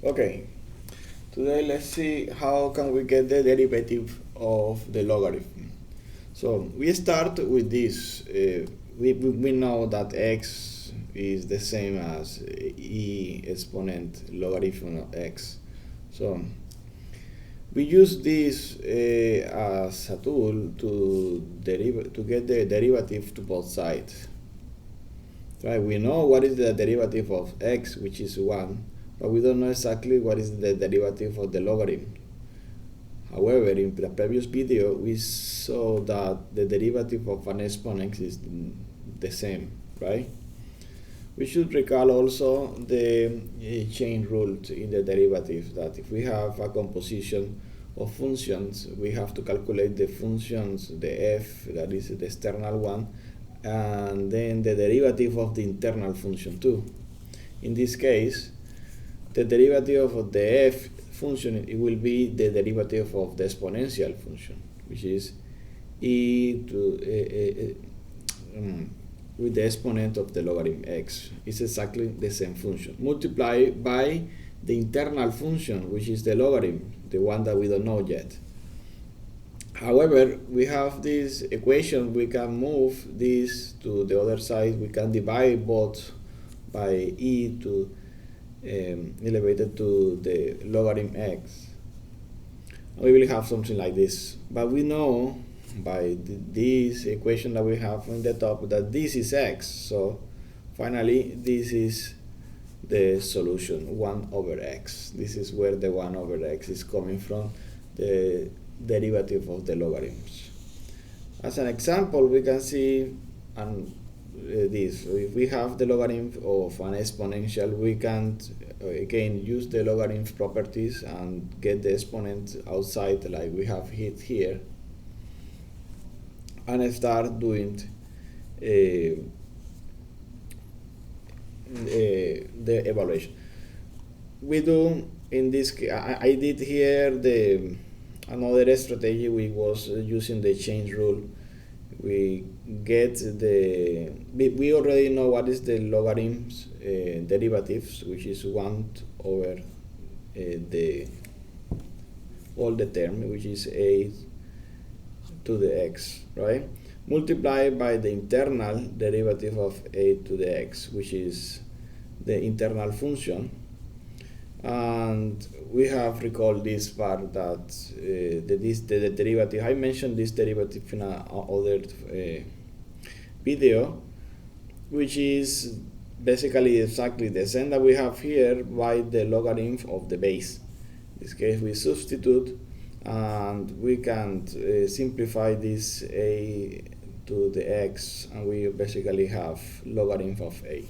Okay, today let's see how can we get the derivative of the logarithm. So we start with this. We know that x is the same as e exponent logarithm of x. So we use this as a tool to get the derivative to both sides. Right? We know what is the derivative of x, which is 1, but we don't know exactly what is the derivative of the logarithm. However, in the previous video, we saw that the derivative of an exponent is the same, right? We should recall also the chain rule in the derivative, that if we have a composition of functions, we have to calculate the functions, the f, that is the external one, and then the derivative of the internal function too. In this case, the derivative of the f function, it will be the derivative of the exponential function, which is e to with the exponent of the logarithm x. It's exactly the same function multiplied by the internal function, which is the logarithm, the one that we don't know yet. However, we have this equation, we can move this to the other side. We can divide both by e to elevated to the logarithm x. We will have something like this. But we know by this equation that we have on the top that this is x. So finally, this is the solution, 1 over x. This is where the 1 over x is coming from, the derivative of the logarithms. As an example, we can see this. If we have the logarithm of an exponential, we can again use the logarithm properties and get the exponent outside, like we have it here, and start doing the evaluation. We do in this. I did here another strategy. We was using the chain rule. We get we already know what is the logarithms derivatives, which is 1 over all the term, which is a to the x, right? Multiplied by the internal derivative of a to the x, which is the internal function. And we have recalled this part that the derivative, I mentioned this derivative in another video, which is basically exactly the same that we have here by the logarithm of the base. In this case, we substitute, and we can simplify this a to the x, and we basically have logarithm of a.